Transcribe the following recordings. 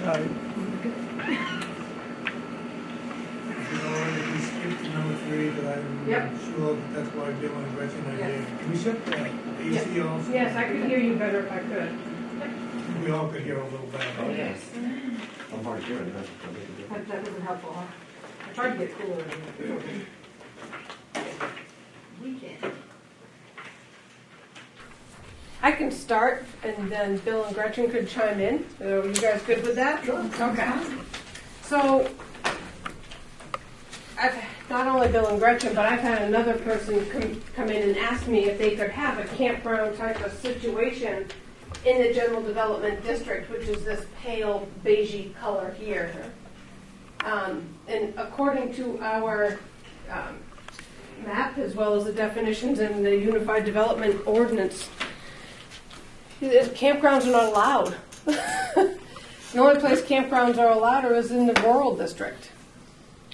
Aye. If we skip to number 3, but I'm Yep. sure that that's why Bill and Gretchen are here. Yes. Can we shut the AC off? Yes, I could hear you better if I could. We all could hear a little better. Yes. I'm hard of hearing, that's a big deal. That wasn't helpful, huh? I tried to get cooler. We can. I can start, and then Bill and Gretchen could chime in. Are you guys good with that? Sure. Okay. So, I've not only Bill and Gretchen, but I've had another person come in and ask me if they could have a campground type of situation in the general development district, which is this pale beigey color here. And according to our map, as well as the definitions in the Unified Development Ordinance, campgrounds are not allowed. The only place campgrounds are allowed is in the rural district,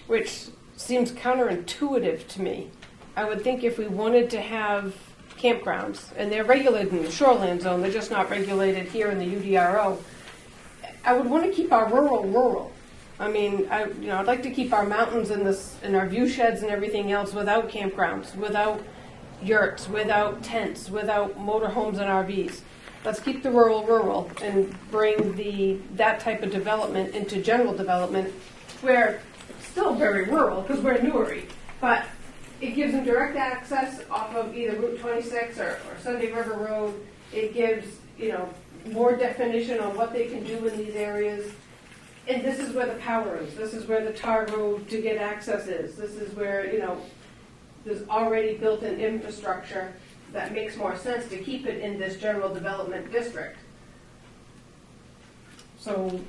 which seems counterintuitive to me. I would think if we wanted to have campgrounds, and they're regulated in the shoreline zone, they're just not regulated here in the UDRO, I would want to keep our rural. I mean, I'd like to keep our mountains and our view sheds and everything else without campgrounds, without yurts, without tents, without motorhomes and RVs. Let's keep the rural and bring that type of development into general development, where it's still very rural because we're Newry, but it gives them direct access off of either Route 26 or Sunday River Road. It gives, more definition on what they can do in these areas. And this is where the power is. This is where the tar road to get access is. This is where, there's already built-in infrastructure that makes more sense to keep it in this general development district. So,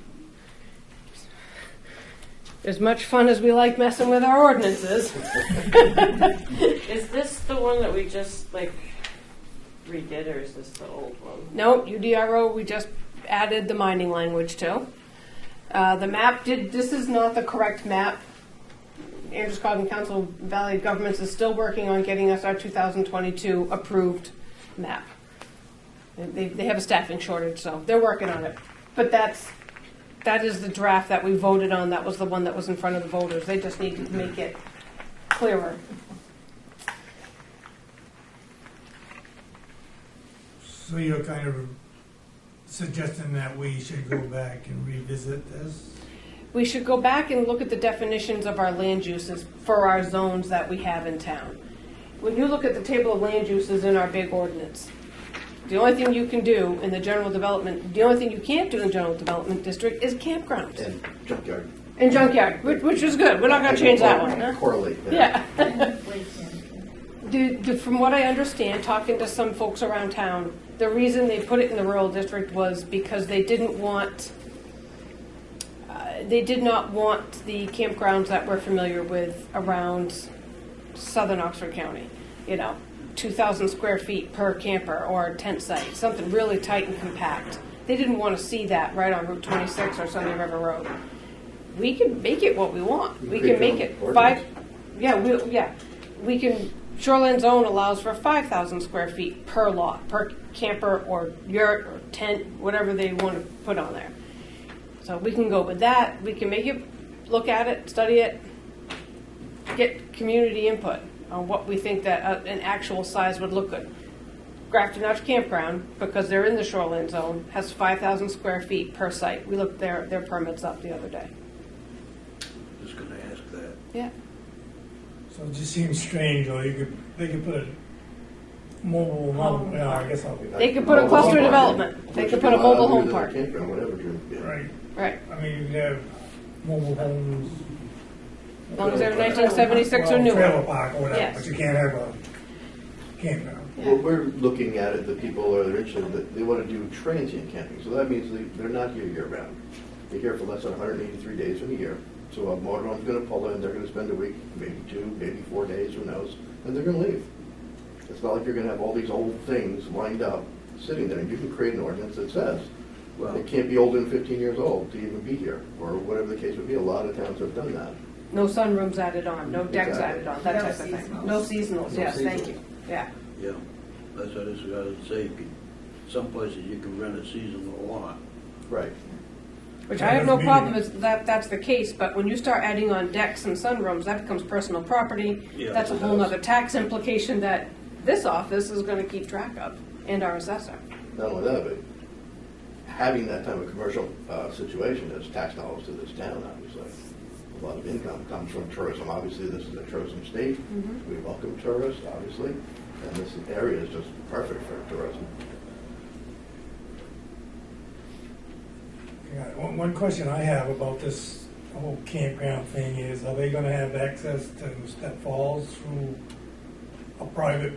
as much fun as we like messing with our ordinances. Is this the one that we just redid, or is this the old one? No, UDRO, we just added the mining language to. The map this is not the correct map. Androscoggin Council Valley Governments is still working on getting us our 2022 approved map. They have a staffing shortage, so they're working on it. But that is the draft that we voted on. That was the one that was in front of the voters. They just need to make it clearer. So you're kind of suggesting that we should go back and revisit this? We should go back and look at the definitions of our land uses for our zones that we have in town. When you look at the table of land uses in our big ordinance, the only thing you can do in the general development, the only thing you can't do in the general development district is campgrounds. And junkyard. And junkyard, which is good. We're not going to change that one. Huh? Correlate that. Yeah. From what I understand, talking to some folks around town, the reason they put it in the rural district was because they did not want the campgrounds that we're familiar with around southern Oxford County. 2,000 square feet per camper or tent site, something really tight and compact. They didn't want to see that right on Route 26 or Sunday River Road. We can make it what we want. We can make it we can. Shoreline zone allows for 5,000 square feet per lot, per camper or yurt or tent, whatever they want to put on there. So we can go with that. We can make it, look at it, study it, get community input on what we think that an actual size would look good. Grafton Notch Campground, because they're in the shoreline zone, has 5,000 square feet per site. We looked their permits up the other day. Just going to ask that. Yeah. So it just seems strange, or they could put a mobile home, I guess I'll be They could put a cluster development. They could put a mobile home park. Campground, whatever, yeah. Right. Right. I mean, you could have mobile homes. As long as they're 1976 or newer. Trailer park or whatever, Yes. but you can't have a campground. Yeah. Well, we're looking at it, the people are interested, that they want to do transient camping. So that means they're not here year-round. They're here for less than 183 days in a year. So a motorhome's going to pull in, they're going to spend a week, maybe 2, maybe 4 days, who knows, and they're going to leave. It's not like you're going to have all these old things lined up, sitting there. You can create an ordinance that says, well, it can't be older than 15 years old to even be here, or whatever the case would be. A lot of towns have done that. No sunrooms added on, no decks Exactly. added on, that type of thing. No seasonals, yes, thank you. Yeah. Yeah, that's what I was going to say. Some places you can rent a seasonal lot. Right. Which Yeah, I have no that's problem medium. is that's the case, but when you start adding on decks and sunrooms, that becomes personal property. Yeah, That's a it whole does. nother tax implication that this office is gonna keep track of, and our assessor. Not only that, but having that type of commercial situation is tax dollars to this town, obviously. A lot of income comes from tourism. Obviously, this is a tourism state. We welcome tourists, obviously, and this area is just perfect for tourism. Yeah, one question I have about this whole campground thing is, are they gonna have access to Step Falls through a private?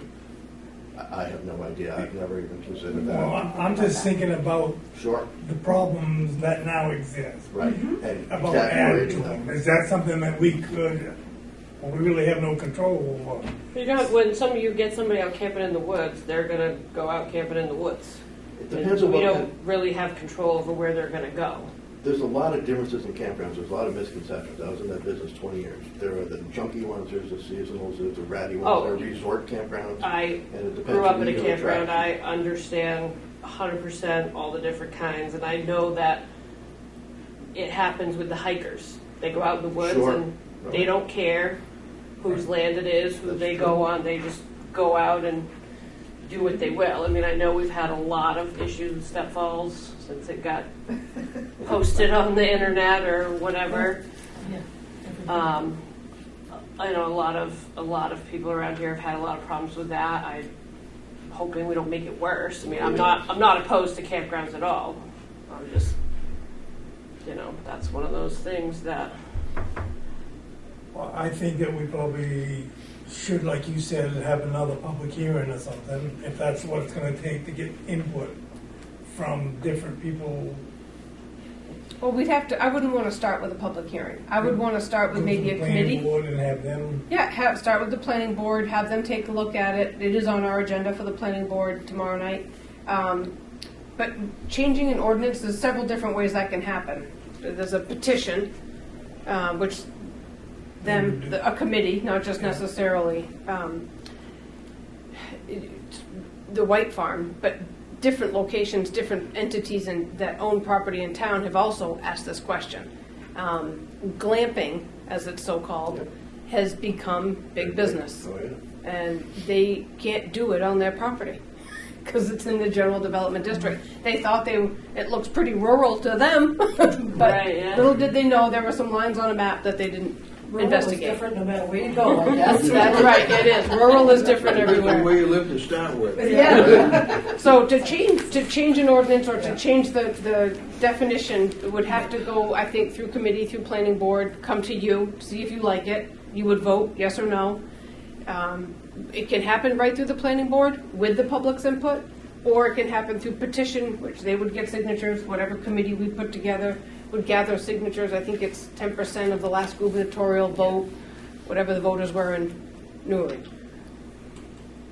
I have no idea. I've never even considered Well, that. I'm just thinking about Sure, the problems that now exist, right. And about exactly adding right, to you know. them. Is that something that we could, well, we really have no control over? You know, when some of you get somebody out camping in the woods, they're gonna go out camping in the woods. It depends on We what, don't really have control over where they're gonna go. there's a lot of differences in campgrounds. There's a lot of misconceptions. I was in that business 20 years. There are the junky ones, there's the seasonals, there's the ratty ones, Oh. there are resort campgrounds. I And it depends grew up on in a the campground, attraction. I understand 100% all the different kinds, and I know that it happens with the hikers. They go out in the woods Sure. and they don't care whose land it is, who That's they true. go on, they just go out and do what they will. I mean, I know we've had a lot of issues with Step Falls since it got posted on the internet or whatever. I know a lot of people around here have had a lot of problems with that. I'm hoping we don't make it worse. I mean, I'm not opposed to campgrounds at all. I'm just, that's one of those things that, Well, I think that we probably should, like you said, have another public hearing or something, if that's what it's gonna take to get input from different people. Well, I wouldn't wanna start with a public hearing. I would wanna start with go to maybe the a planning committee. board and have them, Yeah, start with the planning board, have them take a look at it. It is on our agenda for the planning board tomorrow night. But changing an ordinance, there's several different ways that can happen. There's a petition, which a committee, not just necessarily the White Farm, but different locations, different entities that own property in town have also asked this question. Glamping, as it's so called, has become big business. Oh, yeah. And they can't do it on their property because it's in the general development district. They thought it looks pretty rural to them, but Right, yeah. little did they know there were some lines on a map that they didn't investigate. Different no matter where you go, I guess. That's right, it is. Rural is different Depends on everywhere. where you live to start with. Yeah. So to change an ordinance or to change the definition, it would have to go, I think, through committee, through planning board, come to you, see if you like it. You would vote yes or no. It can happen right through the planning board with the public's input, or it can happen through petition, which they would get signatures, whatever committee we put together would gather signatures. I think it's 10% of the last gubernatorial vote, whatever the voters were in Newry.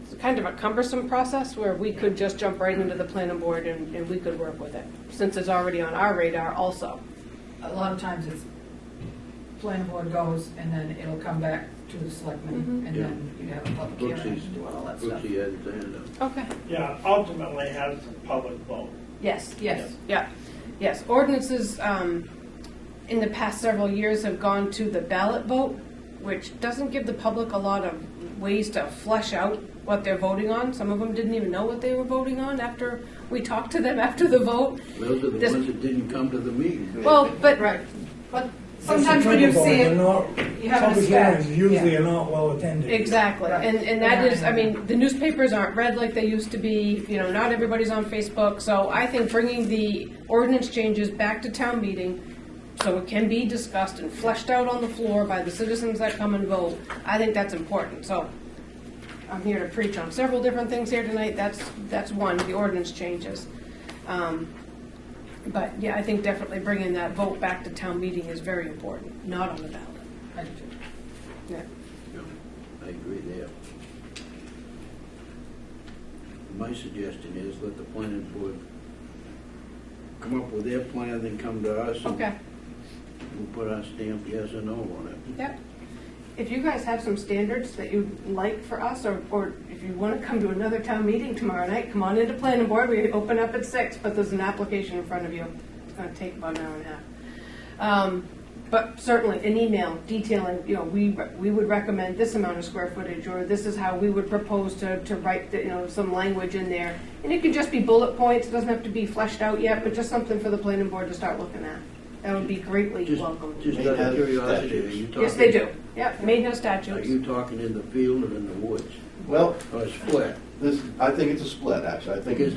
It's kind of a cumbersome process where we could just jump right into the planning board and we could work with it, since it's already on our radar also. A lot of times it's planning board goes and then it'll come back to the selectmen and then you have a public hearing and do all that stuff. Brooksy has his hand up. Okay. Yeah, ultimately has a public vote. Yes. Yes. Yeah. Yes. Ordinances in the past several years have gone to the ballot vote, which doesn't give the public a lot of ways to flesh out what they're voting on. Some of them didn't even know what they were voting on after we talked to them after the vote. Those are the This- ones that didn't come to the meeting. Well, but Right. But that's sometimes the when you trouble, see they're it, not, you have an public effect. hearings usually Yeah. are not well attended. exactly, Right. and that is, I mean, the newspapers aren't read like they used to be. Not everybody's on Facebook. So I think bringing the ordinance changes back to town meeting, so it can be discussed and fleshed out on the floor by the citizens that come and vote. I think that's important. So I'm here to preach on several different things here tonight. That's one, the ordinance changes. But yeah, I think definitely bringing that vote back to town meeting is very important, not on the ballot. I do too. Yeah. Yeah, I agree there. My suggestion is let the planning board come up with their plan, then come to us. and Okay. We'll put our stamp yes or no on it. Yep. If you guys have some standards that you'd like for us, or if you want to come to another town meeting tomorrow night, come on into planning board. We open up at 6, but there's an application in front of you. It's going to take about an hour and a half. But certainly an email detailing, we would recommend this amount of square footage, or this is how we would propose to write, some language in there. And it could just be bullet points, it doesn't have to be fleshed out yet, but just something for the planning board to start looking at. That would be greatly welcome. Just out of curiosity, are you talking? Yes, they do. Yep, Maine has Are statutes. you talking in the field or in the woods? Well, Or split? I think it's a split, actually. I think Because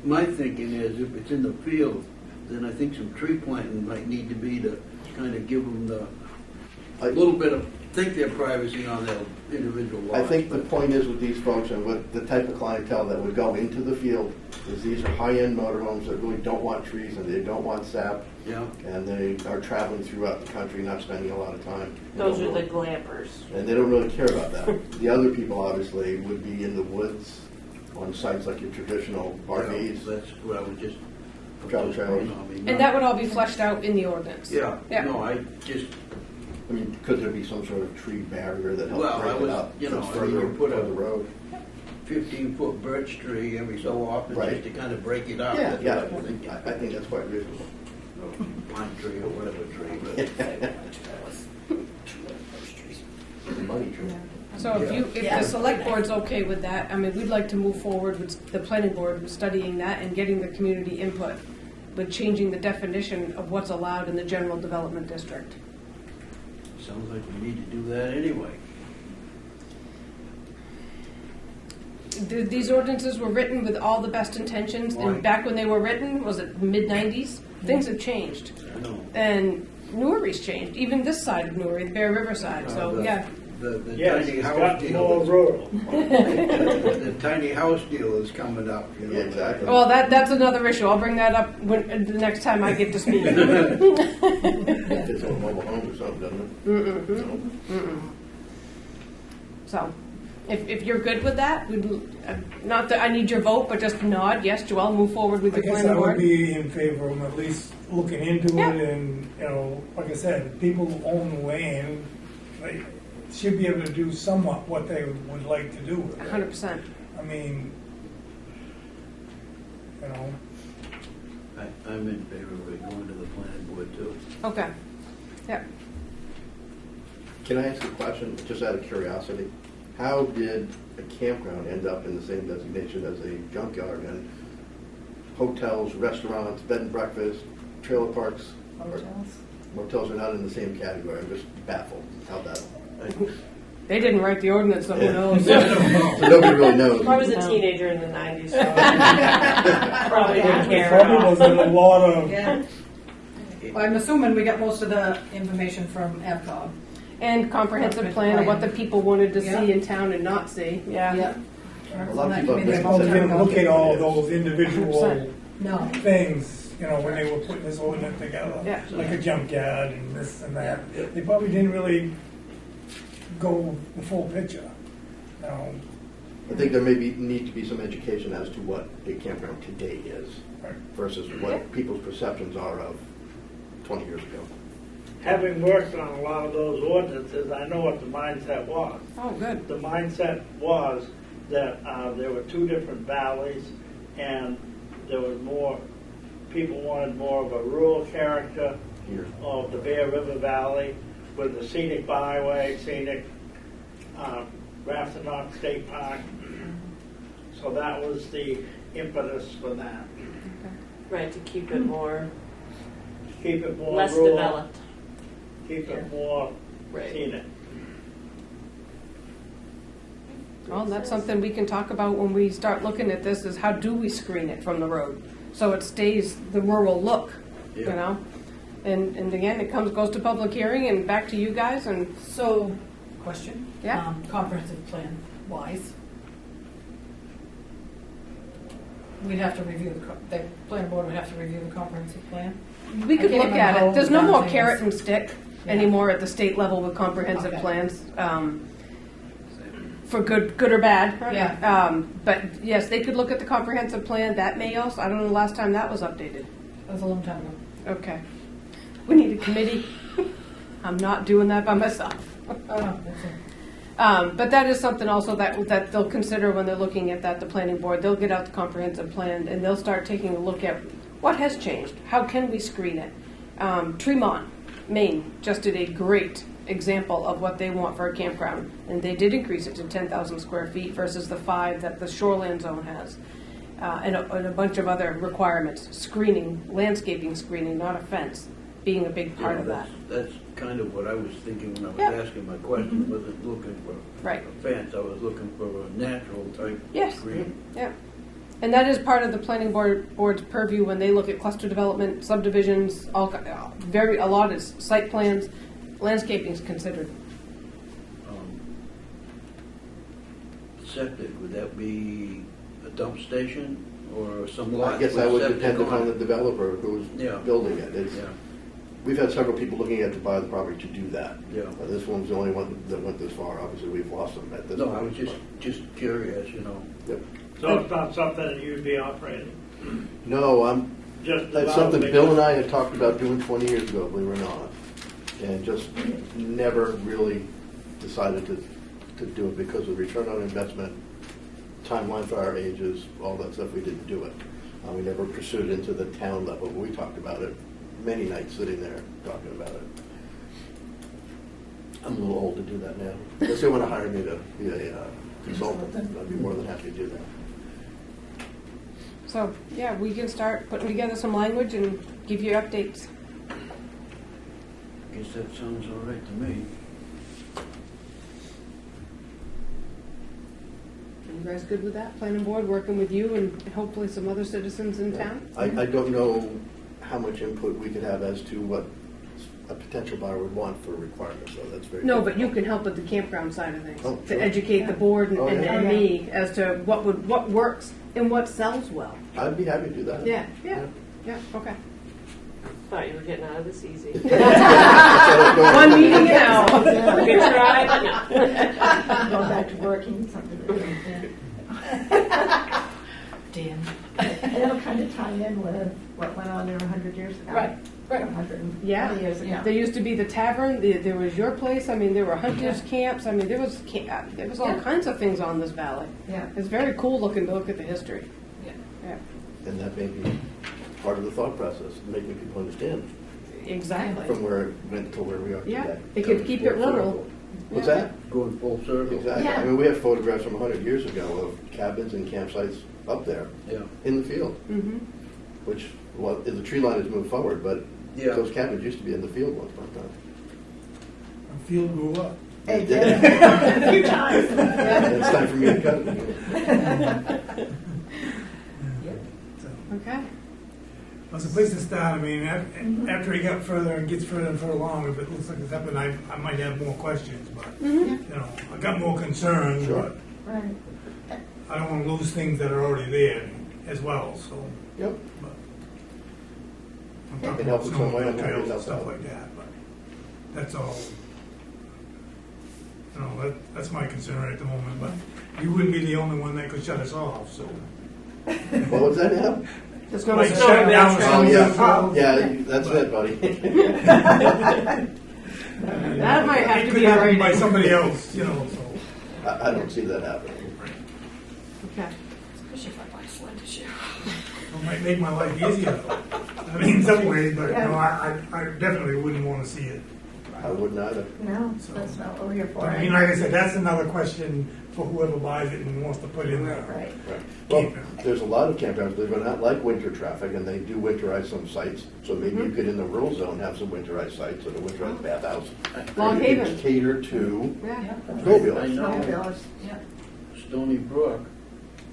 my thinking is if it's in the field, then I think some tree planting might need to be to kind of give them a little bit of, think their privacy on their individual lots. I think the point is with these folks and with the type of clientele that would go into the field is these are high-end motorhomes that really don't want trees and they don't want sap. Yeah. And they are traveling throughout the country, not spending a lot of time. Those are the glampers. And they don't really care about that. The other people, obviously, would be in the woods on sites like your traditional RVs. That's what I was just. Travel trailers. And that would all be fleshed out in the ordinance. Yeah, Yeah. no, I just, I mean, could there be some sort of tree barrier that helps Well, I break it was- up? you know, that's I mean, further you put from a- the road. 15-foot birch tree every so often, Right. just to kind of break it up. Yeah, That's yeah, what I was thinking. I think that's quite reasonable. Pine tree or whatever tree, but. Money tree. So if the select board's okay with that, I mean, we'd like to move forward with the planning board with studying that and getting the community input with changing the definition of what's allowed in the general development district. Sounds like we need to do that anyway. These ordinances were written with all the best intentions, and Right. back when they were written, was it mid-90s? Things have changed. I know. And Newry's changed, even this side of Newry, the Bear River side, so, The- yeah. The Yes, tiny it's house got more deal. rural. The tiny house deal is coming up, you know. Yeah, exactly. Well, that's another issue, I'll bring that up the next time I get to speak. It's on mobile homes or something, doesn't it? So, So, if you're good with that, not that I need your vote, but just nod, yes, Joelle, move forward with I the guess planning I would board. be in favor of at least looking into Yeah. it and, like I said, people who own the land, they should be able to do somewhat what they would like to do with it. 100%. I mean, I'm in favor of it going to the planning board too. Okay, yeah. Can I ask a question, just out of curiosity? How did a campground end up in the same designation as a junkyard and hotels, restaurants, bed and breakfast, trailer parks? Hotels. Motels are not in the same category. I'm just baffled how that. They didn't write the ordinance, so who Yeah. knows? So nobody really knows. I was a teenager in the 90s, so probably didn't care at probably all. wasn't a lot of, Yeah. Well, I'm assuming we got most of the information from AvCog. And comprehensive plan of what the people wanted to Yeah. see in town and not see, yeah. A lot of people have they been probably didn't look at all Yes. those individual 100%. No. things, when they were putting this ordinance together. Yeah. Like a junkyard and this and that. They probably didn't really go the full picture. I think there need to be some education as to what a campground today is versus what people's perceptions are of 20 years ago. Having worked on a lot of those ordinances, I know what the mindset was. Oh, good. The mindset was that there were two different valleys, and there was more, people wanted more of a rural character Here. of the Bear River Valley with the scenic byway, scenic Rappahannock State Park. So that was the impetus for that. Right, to keep it more, Keep it more less rural, developed. keep it more Right. scenic. Well, that's something we can talk about when we start looking at this, is how do we screen it from the road? So it stays the rural look, Yeah. And again, it goes to public hearing and back to you guys, and So, question. Yeah. Comprehensive plan wise. We'd have to review the planning board would have to review the comprehensive plan. we could I can't look at remember it. how There's no that more thing carrot is. and stick Yeah. anymore at the state level with comprehensive Okay. plans, for good or bad. Yeah. But yes, they could look at the comprehensive plan. That may also, I don't know the last time that was updated. That was a long time ago. Okay. We need a committee. I'm not doing that by myself. Oh, that's it. But that is something also that they'll consider when they're looking at that, the planning board. They'll get out the comprehensive plan and they'll start taking a look at what has changed. How can we screen it? Tremont Maine just did a great example of what they want for a campground, and they did increase it to 10,000 square feet versus the 5 that the shoreland zone has, and a bunch of other requirements, screening, landscaping screening, not a fence, being a big part of that. That's kind of what I was thinking when I was Yeah. asking my question. Wasn't looking for Right. a fence, I was looking for a natural type Yes. screen. Yeah. And that is part of the planning board's purview when they look at cluster development, subdivisions, a lot is site plans, landscaping is considered. Septic, would that be a dump station or some lot? I guess that with would septic depend upon on the it? developer who's Yeah. building it. It's- Yeah, We've had several people looking at to buy the property to do that. yeah. This one's the only one that went this far. Obviously, we've lost them at this point. No, I was just curious, you know. Yep. So it's not something that you'd be operating? No, Just that's something developing? Bill and I had talked about doing 20 years ago, believe it or not. And just never really decided to do it because of the return on investment, timeline for our ages, all that stuff, we didn't do it. We never pursued it into the town level, but we talked about it many nights sitting there talking about it. I'm a little old to do that now. Unless they want to hire me to be a consultant, I'd be more than happy to do that. So, yeah, we can start putting together some language and give you updates. Guess that sounds all right to me. You guys good with that? Planning board working with you and hopefully some other citizens in town? I don't know how much input we could have as to what a potential buyer would want for requirements, so that's very. No, but you can help with the campground side of things, Oh, to sure. educate the board and, Oh, and, yeah. and me as to what works and what sells well. I'd be happy to do that. Yeah, okay. Thought you were getting out of this easy. One meeting now. Good try, but no. Go back to working, something different, Dan. And it'll kind of tie in with what went on there 100 years ago. Right. 120 Yeah, years ago. there used to be the tavern, there was your place, I mean, there were hunters camps, I mean, there was all Yeah. kinds of things on this valley. Yeah. It's very cool looking to look at the history. Yeah. Yeah, And that may be part of the thought process, making people understand exactly. from where it went to where we are today. Yeah, they could keep it rural. What's Yeah. that? Going full circle. Exactly. Yeah. I mean, we have photographs from 100 years ago of cabins and campsites up there Yeah. in the field, Mm-hmm. which, well, the tree line has moved forward, but Yeah. those cabins used to be in the field once upon a time. The field grew up. It did. A few times. It's time for me to cut it. So, Okay. well, it's a place to start. I mean, after he got further and gets further and further along, if it looks like it's happening, I might have more questions, but, you know, I got more concerns, Sure. but Right. I don't want to lose things that are already there as well, so. Yep. But I'm Can talking help about in some some way, I'm of the happy to trails and help stuff out. like that, but that's all. You know, that's my concern right at the moment, but you wouldn't be the only one that could shut us off, so. What was that now? There's no Like snow shut down trails. some of the Oh, trails. Yeah, that's it, buddy. That might have It to could be happen by already. somebody else, you know, so. I don't see that happening. Okay. Especially if I buy sled issue. It might make my life easier, though. I mean, in some ways, but no, I definitely wouldn't want to see it. I wouldn't either. No, that's not what we're here for. But I mean, like I said, that's another question for whoever buys it and wants to put in there. Right. Right. Well, there's a lot of campgrounds, believe it or not, like winter traffic, and they do winterize some sites. So maybe you could, in the rural zone, have some winterized sites and a winterized bathhouse. Long You could Haven. Cater to Yeah. I snowmobiles. know Yeah. Stony Brook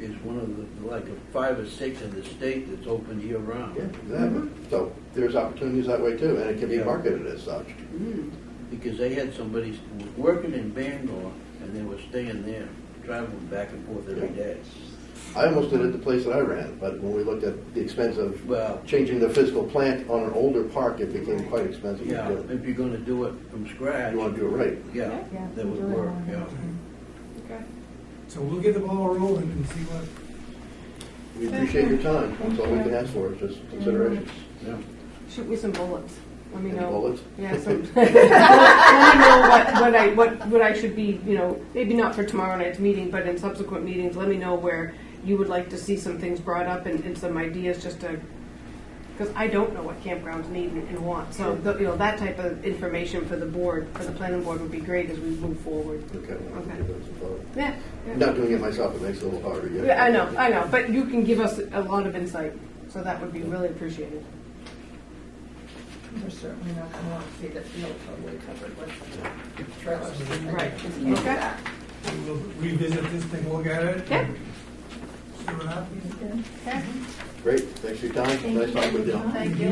is one of the, like a 5 or 6 in the state that's open year round. Yeah, exactly. So there's opportunities that way too, and it can be Yeah. marketed as such. Because they had somebody who was working in Bangor and they were staying there, traveling back and forth every day. I almost did it at the place that I ran, but when we looked at the expense of Well, changing the physical plant on an older park, it became quite expensive to yeah, do. if you're gonna do it from scratch, You want to do it right. yeah, Yeah, that would do it work, all. yeah. Okay. So we'll get the ball rolling and see what. We appreciate your time. That's all we can ask for, is just considerations. Yeah. Shoot me some bullets. Let me Any know. bullets? Yeah, some, let me know what I should be, you know, maybe not for tomorrow night's meeting, but in subsequent meetings, let me know where you would like to see some things brought up and some ideas just to Because I don't know what campgrounds need and want. So, that type of information for the board, for the planning board would be great as we move forward. Okay. Okay. Give it some thought. Yeah. Not doing it myself, it makes it a little harder, yeah. Yeah, I know. But you can give us a lot of insight, so that would be really appreciated. We're certainly not going to want to see the field totally covered with trailers. Right. Just can't do Okay. that. We'll revisit this, take a look at it. Yeah. See what happens. Okay. Great, thanks for your time, nice talking with you. Thank you.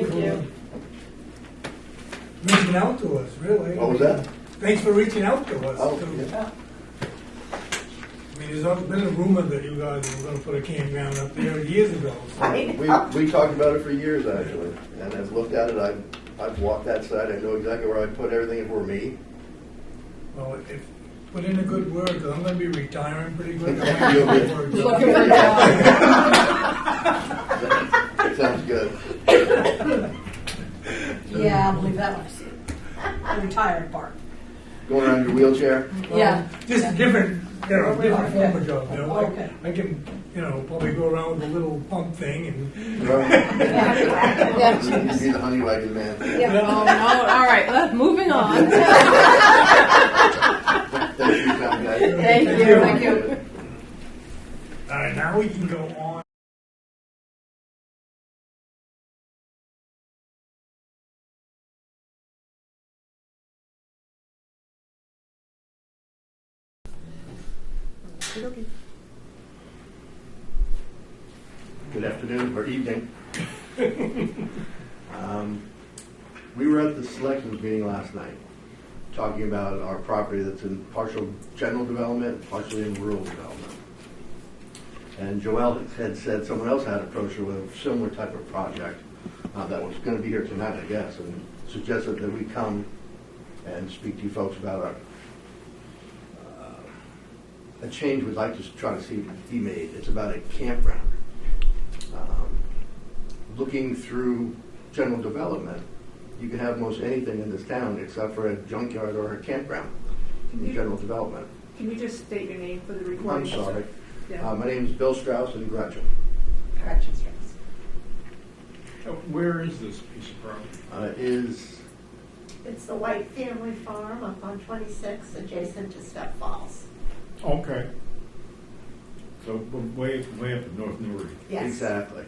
Reaching out to us, really. What was that? Thanks for reaching out to us. Oh, too. yeah. I mean, there's been a rumor that you guys were gonna put a campground up there years ago. So. We talked about it for years, actually, and I've looked at it, I've walked that side, I know exactly where I put everything if it were me. Well, if, put in a good word, 'cause I'm gonna be retiring pretty quick. You'll be- Looking for a job. Sounds good. Yeah, I'll believe that when I see it. The retired part. Going around your wheelchair? Yeah. Just different, different form of job, Okay. I can, probably go around with a little pump thing and. You'd be the honey wagon man. Oh, no. All right. Moving on. Thanks for your time, guys. Thank you. All right, now we can go on. Good afternoon, or evening. We were at the selectmen's meeting last night, talking about our property that's in partial general development, partially in rural development. And Joelle had said someone else had approached her with a similar type of project that was going to be here tonight, I guess, and suggested that we come and speak to you folks about a change we'd like to try to see be made. It's about a campground. Looking through general development, you can have most anything in this town except for a junkyard or a campground in general development. Can you just state your name for the I'm recording? sorry. Yeah. My name is Bill Strauss and Gretchen. Gretchen Strauss. Where is this piece of property? It's the White Family Farm up on 26, adjacent to Step Falls. Okay. So way up in North Newry. Yes. Exactly.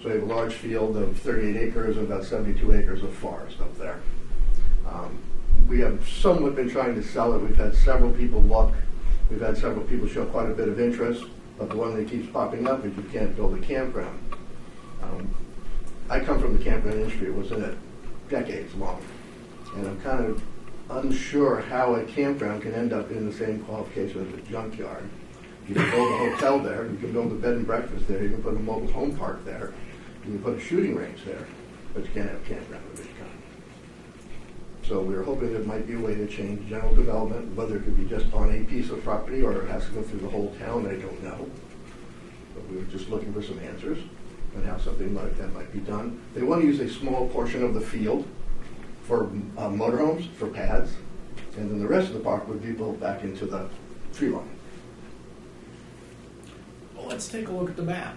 So we have a large field of 38 acres and about 72 acres of forest up there. We have somewhat been trying to sell it. We've had several people look. We've had several people show quite a bit of interest, but the one that keeps popping up is you can't build a campground. I come from the campground industry. It was in it decades long. And I'm kind of unsure how a campground can end up in the same qualification as a junkyard. You can build a hotel there, you can build a bed and breakfast there, you can put a mobile home park there, you can put a shooting range there, but you can't have a campground of any kind. So we were hoping there might be a way to change general development, whether it could be just on a piece of property or it has to go through the whole town, I don't know. But we were just looking for some answers on how something like that might be done. They want to use a small portion of the field for motorhomes, for pads, and then the rest of the park would be built back into the tree line. Well, let's take a look at the map.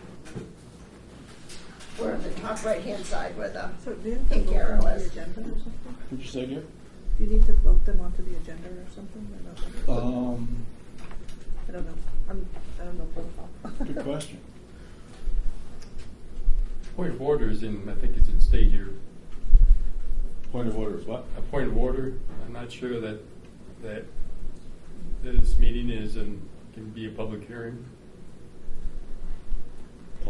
We're on the top right-hand side where the So do you have to pink vote them arrow onto the is. agenda or something? Did you say here? Do you need to vote them onto the agenda or something? Or no? I don't know. I don't know protocol. Good question. Point of order is in, I think it's in state here. Point of order is what? A point of order, I'm not sure that this meeting is and can be a public hearing.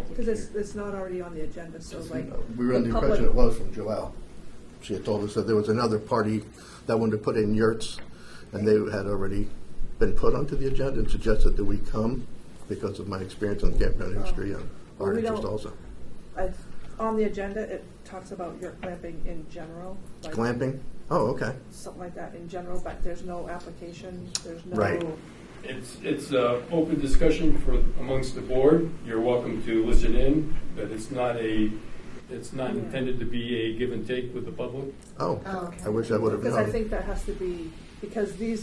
Because it's not already on the agenda, so like. We were under the public- impression it was from Joelle. She had told us that there was another party that wanted to put in yurts, and they had already been put onto the agenda and suggested that we come because of my experience in the campground industry and Well, our we interest don't- also. On the agenda, it talks about your glamping in general. Like Glamping? Oh, okay. something like that in general, but there's no application, there's no. Right. It's open discussion for amongst the board. You're welcome to listen in, but it's not intended to be a give and take with the public. Oh, Oh, okay. I wish I would have Because I known. think that has to be, because the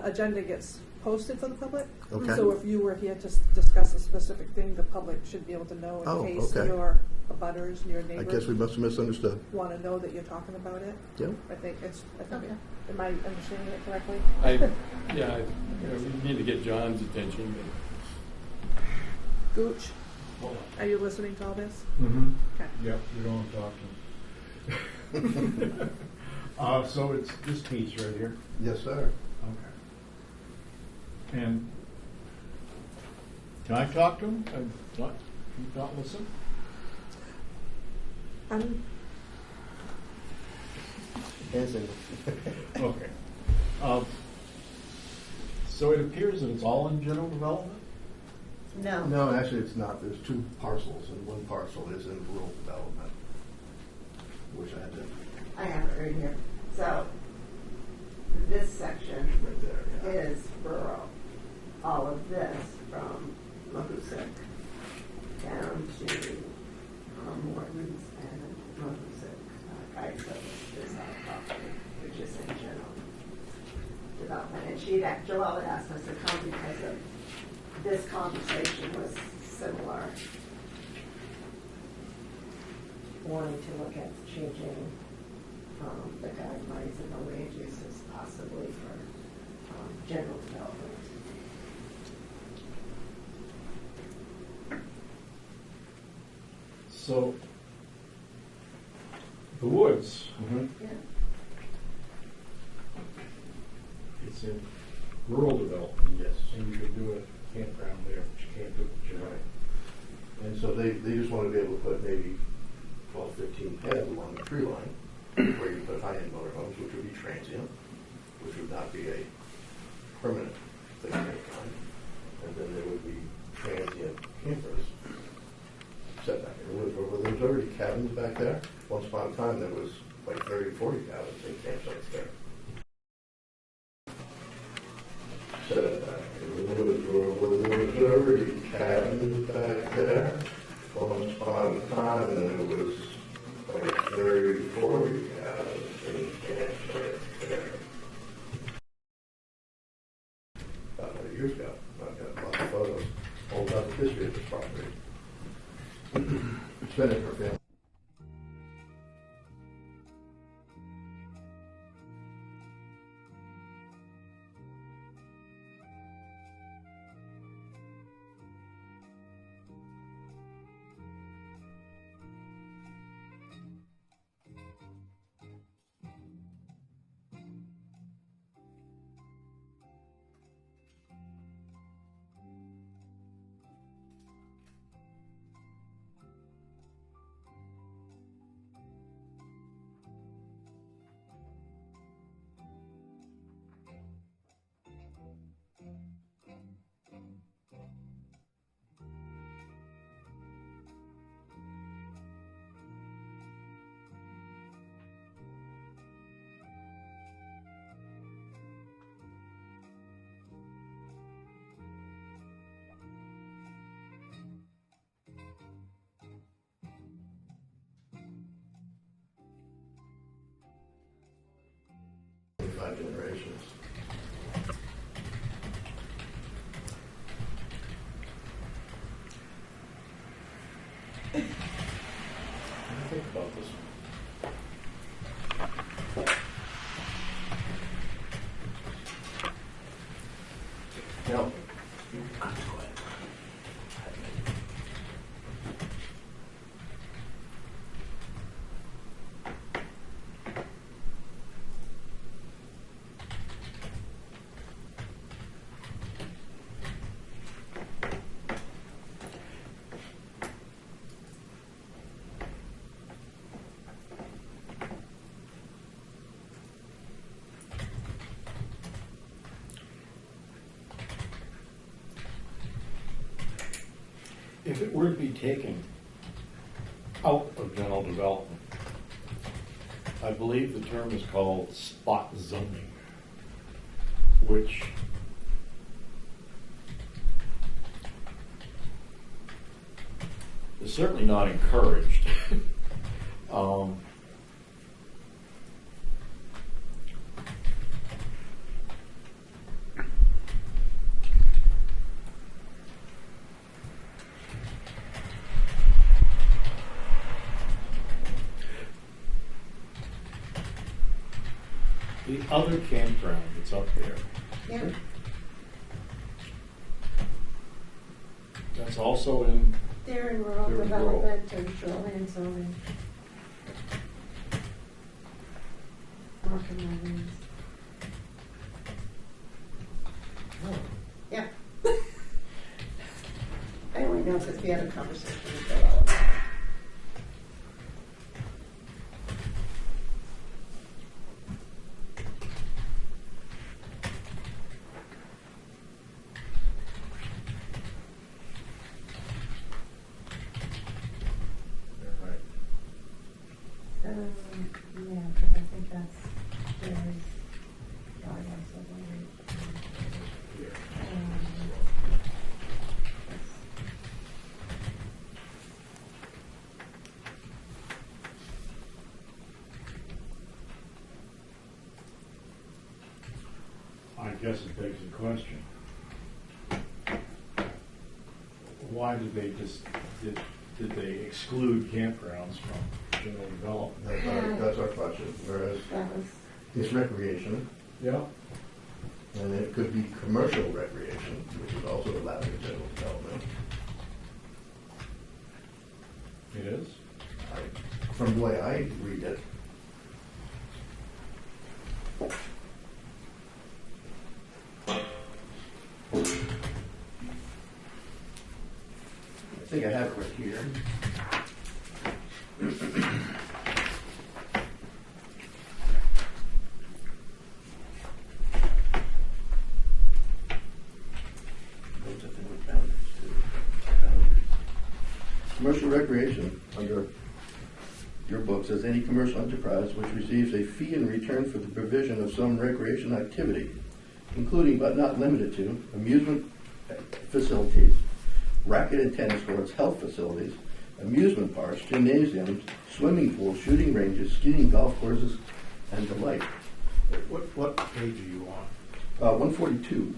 agenda gets posted for the public. Okay. So if you were here to discuss a specific thing, the public should be able to know Oh, in case okay. you're abutters, your I neighbors guess we must have misunderstood. want to know that you're talking about it. Yeah. I think it's, Okay. am I understanding it correctly? We need to get John's attention. Gooch, are you listening to all this? Mm-hmm. Okay. Yep, we don't talk to them. So it's this piece right here? Yes, sir. Okay. And can I talk to him? What? You not listen? Hanson. Okay. So it appears that it's all in general development? No. No, actually, it's not. There's two parcels, and one parcel is in rural development, which I had to I have it right here. So this section right there. Yeah. is rural. All of this from Mahoosic down to Morton's and Mahoosic. Guidepost is our property, which is in general development. And Joelle had asked us to come because of this conversation was similar. Wanting to look at changing the guidelines and the land uses possibly for general development. So the woods, Yeah. it's in rural development. Yes. And you could do a campground there, but you can't do it in July. And so they just want to be able to put maybe 12, 15 heads along the tree line where you put high-end motorhomes, which would be transient, which would not be a permanent thing of any kind. And then there would be transient campers set back in the woods. But there was already cabins back there. Once upon a time, there was like 30, 40 cabins and campsites there. Set back in the woods, where there was already cabins back there. Once upon a time, there was like 30, 40 cabins and campsites there. About 100 years ago, I've got lots of photos all about the history of this property. It's been in her family. Five generations. What do you think about this? Now, If it were to be taken out of general development, I believe the term is called spot zoning, which is certainly not encouraged. other campground that's up there, Yeah, that's also in, they're in rural They're in rural. development and shoreline zoning. Markham Islands. Yeah. I only know because we had a conversation with Bill about that. right. Yeah, but I think that's very, guidelines of Here. I guess it begs the question. Why did they did they exclude campgrounds from general development? That's our question, whereas that was, it's recreation, Yeah. and it could be commercial recreation, which is also allowed in general development. It is? From the way I read it. I think I have it right here. Commercial recreation, under your book, says any commercial enterprise which receives a fee in return for the provision of some recreation activity, including but not limited to amusement facilities, racket and tennis courts, health facilities, amusement parks, gymnasiums, swimming pools, shooting ranges, skiing, golf courses, and the like. What page are you on? 142.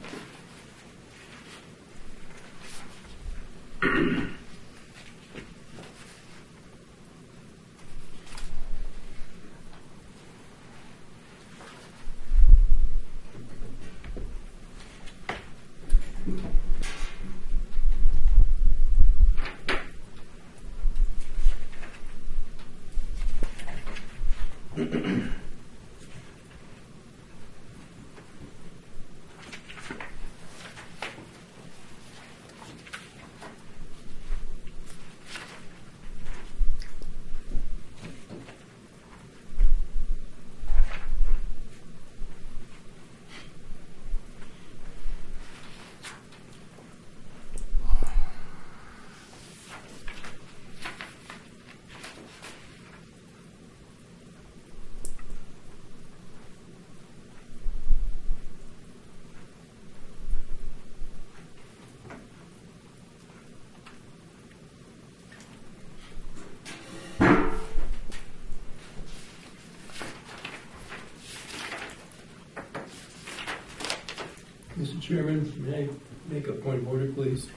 Mr. Chairman, may I make a point of order, please?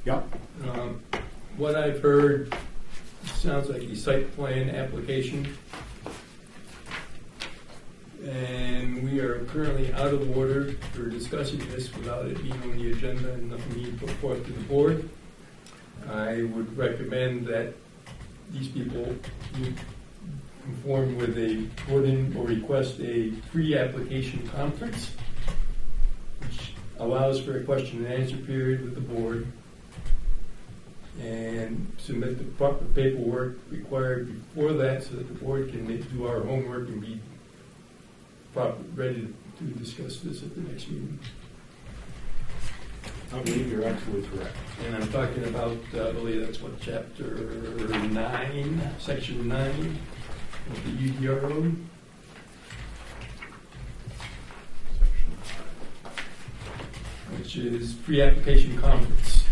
Yep. What I've heard sounds like a site plan application. And we are currently out of order for discussing this without it being on the agenda and nothing being put forth to the board. I would recommend that these people conform with a, put in or request a pre-application conference, which allows for a question and answer period with the board, and submit the proper paperwork required before that so that the board can do our homework and be ready to discuss this at the next meeting. I believe you're absolutely correct. And I'm talking about, I believe that's what, chapter 9, section 9 of the UDRO. Which is pre-application conference.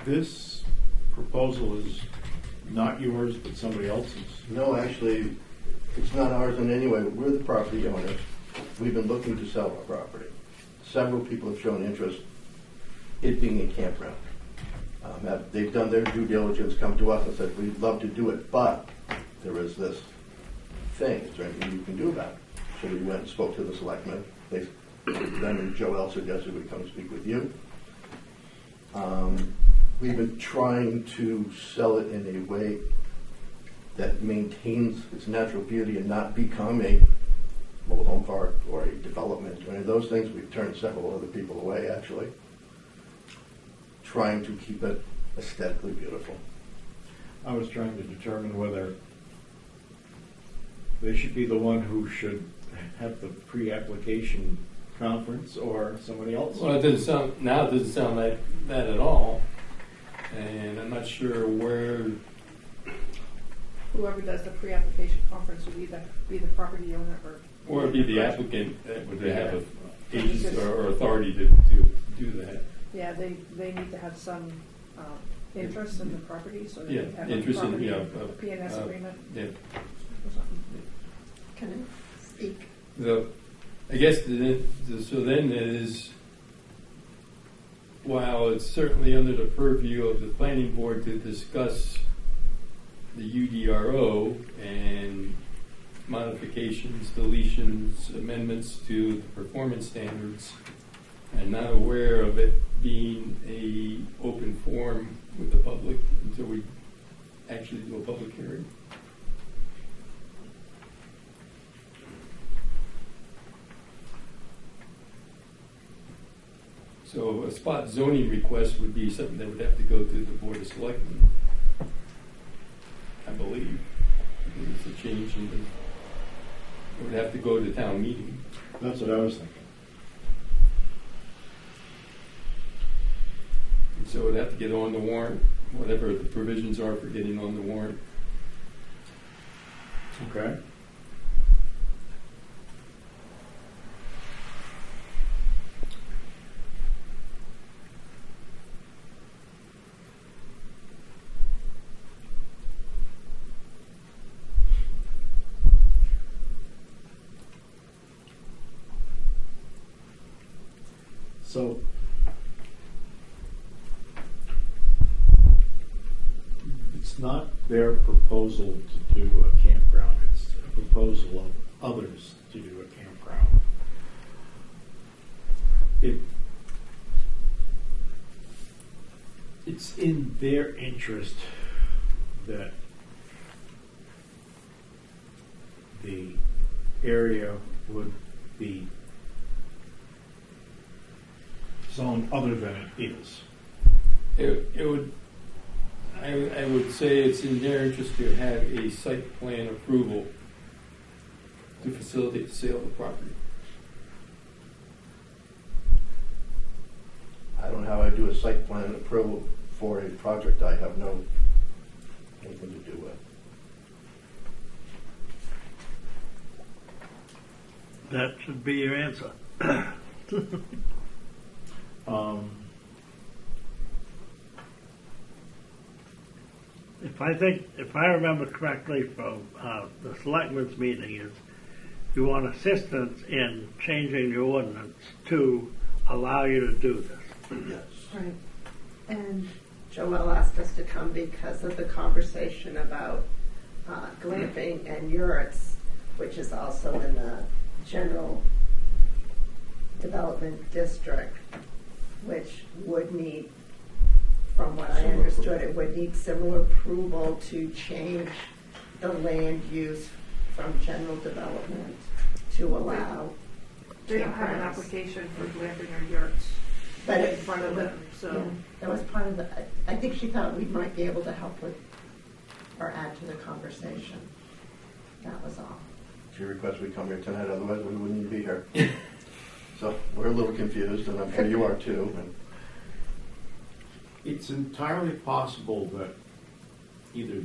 This proposal is Not yours, but somebody else's? No, actually, it's not ours in any way. We're the property owners. We've been looking to sell our property. Several people have shown interest in being a campground. They've done their due diligence, come to us and said, we'd love to do it, but there is this thing. Is there anything you can do about it? So we went and spoke to the selectmen. Then and Joel suggested we come speak with you. We've been trying to sell it in a way that maintains its natural beauty and not become a mobile home park or a development or any of those things. We've turned several other people away, actually, trying to keep it aesthetically beautiful. I was trying to determine whether they should be the one who should have the pre-application conference or somebody else. Well, it doesn't sound like that at all. And I'm not sure where, Whoever does the pre-application conference would either be the property owner or it'd be the applicant that would have a Yeah. agency or authority to do that. yeah, they need to have some interest in the property, so they Yeah, would have interest a in, property, yeah, a P&S agreement Yeah. or something. Can I speak? I guess so then is, while it's certainly under the purview of the planning board to discuss the UDRO and modifications, deletions, amendments to the performance standards, I'm not aware of it being a open forum with the public until we actually do a public hearing. So a spot zoning request would be something that would have to go to the Board of Selectmen, I believe. Because it's a change in the, it would have to go to town meeting. That's what I was thinking. And so it would have to get on the warrant, whatever the provisions are for getting on the warrant. Okay. So, it's not their proposal to do a campground, it's a proposal of others to do a campground. It's in their interest that the area would be zone other than it is. It would, I would say it's in their interest to have a site plan approval to facilitate the sale of the property. I don't know how I do a site plan approval for a project I have no anything to do with. That should be your answer. If I remember correctly from the selectmen's meeting, is you want assistance in changing the ordinance to allow you to do this. Yes. Right. And Joel asked us to come because of the conversation about glamping and yurts, which is also in the general development district, which would need, from what I understood, it would need similar approval to change the land use from general development to allow They don't have an campgrounds. application for glamping or yurts But in front of them, so. Yeah, that was part of the, I think she thought we might be able to help with, or add to the conversation. That was all. She requests we come here tonight, otherwise we wouldn't even be here. So we're a little confused, and I'm sure you are too. And It's entirely possible that either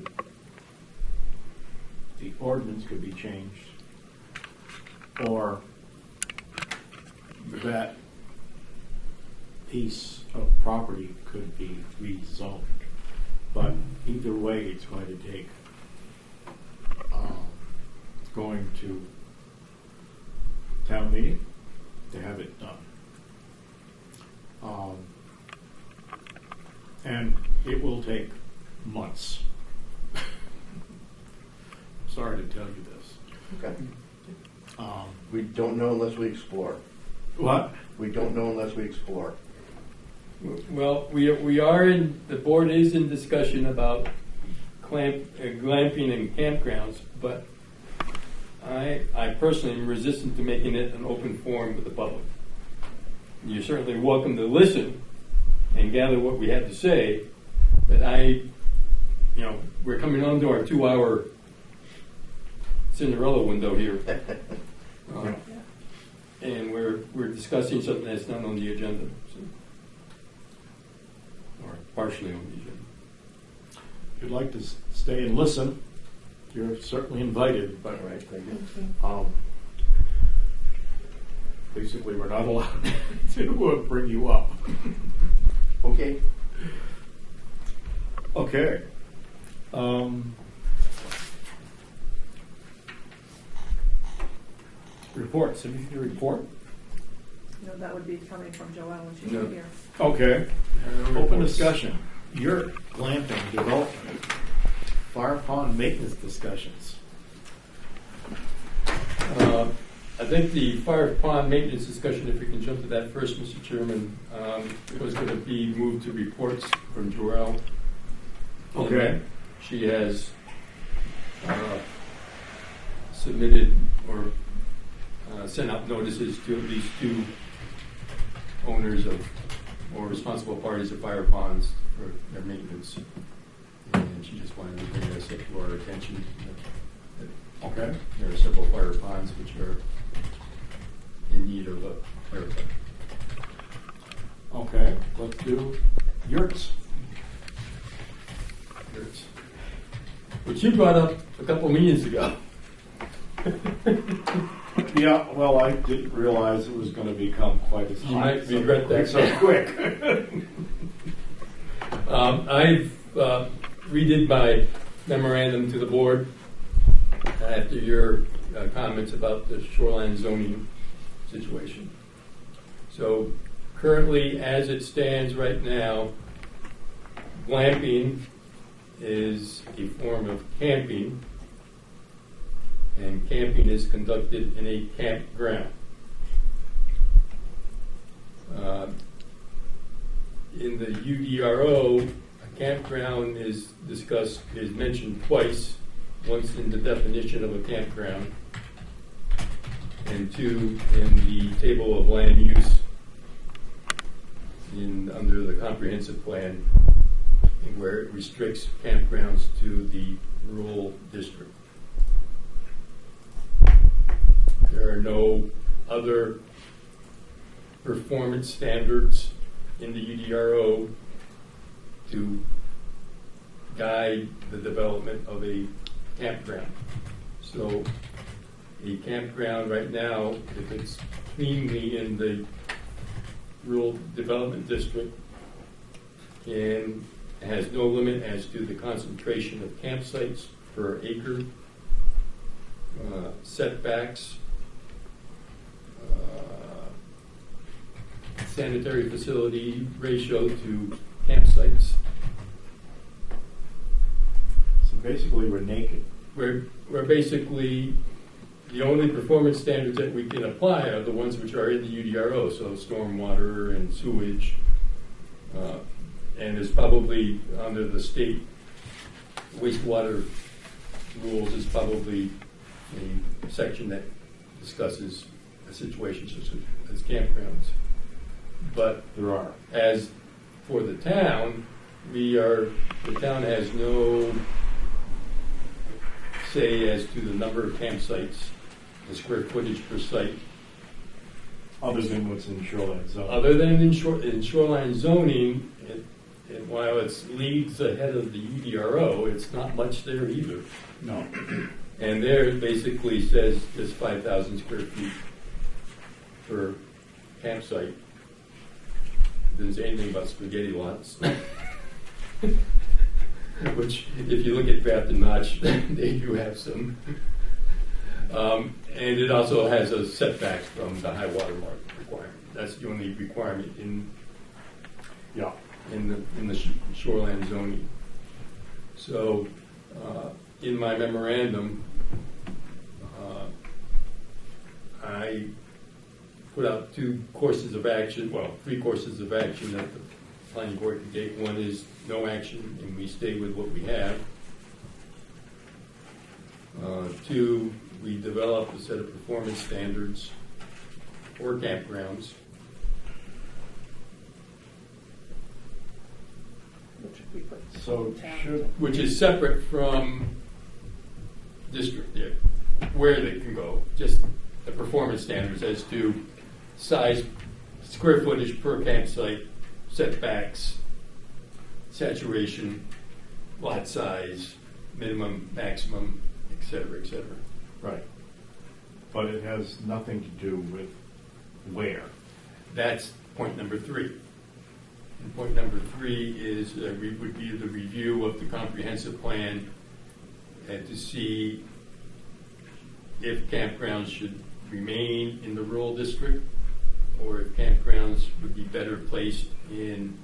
the ordinance could be changed or that piece of property could be rezoned. But either way, it's going to take going to town meeting to have it done. And it will take months. Sorry to tell you this. Okay. We don't know unless we explore. What? We don't know unless we explore. Well, we are in, the board is in discussion about glamping and campgrounds, but I personally am resistant to making it an open forum with the public. You're certainly welcome to listen and gather what we have to say, but we're coming on to our 2-hour Cinderella window here. And we're discussing something that's not on the agenda, or partially on the agenda. If you'd like to stay and listen, you're certainly invited, but All right, thank you. Basically we're not allowed to bring you up. Okay. Okay. Reports. Anything to report? No, that would be coming from Joelle when she's No. not here. Okay. Open Reports. discussion. Your glamping development. Fire pond maintenance discussions. I think the fire pond maintenance discussion, if we can jump to that first, Mr. Chairman, was going to be moved to reports from Joelle. Okay. She has submitted or sent out notices to at least 2 owners of or responsible parties of fire ponds for their maintenance. And she just wanted to bring this up to our attention. Okay. There are several fire ponds which are in need of a haircut. Okay. Let's do yurts. Which you brought up a couple meetings ago. Yeah, well, I didn't realize it was going to become quite as You hot. might regret that. So quick. I've redid my memorandum to the board after your comments about the shoreline zoning situation. So currently, as it stands right now, glamping is a form of camping, and camping is conducted in a campground. In the UDRO, a campground is mentioned twice, once in the definition of a campground, and 2 in the table of land use under the comprehensive plan, where it restricts campgrounds to the rural district. There are no other performance standards in the UDRO to guide the development of a campground. So a campground right now, if it's cleanly in the rural development district and has no limit as to the concentration of campsites per acre, setbacks, sanitary facility ratio to campsites. So basically, we're naked. We're basically, the only performance standards that we can apply are the ones which are in the UDRO, so stormwater and sewage, and is probably under the state wastewater rules is probably a section that discusses a situation such as campgrounds. But There are. as for the town, the town has no say as to the number of campsites, the square footage per site. Other than what's in shoreline zone. Other than in shoreline zoning, and while it's leagues ahead of the UDRO, it's not much there either. No. And there it basically says just 5,000 square feet per campsite. It doesn't say anything about spaghetti lots. which if you look at Grafton Notch, they do have some. And it also has a setback from the high water mark requirement. That's the only requirement in the shoreline zoning. So in my memorandum, I put out 3 courses of action that the planning board can take. One is no action, and we stay with what we have. 2, we develop a set of performance standards for campgrounds. Which is separate from district, where they can go. Just the performance standards as to size, square footage per campsite, setbacks, saturation, lot size, minimum, maximum, et cetera, et cetera. Right. But it has nothing to do with where. That's point number 3. And point number 3 is would be the review of the comprehensive plan and to see if campgrounds should remain in the rural district or if campgrounds would be better placed in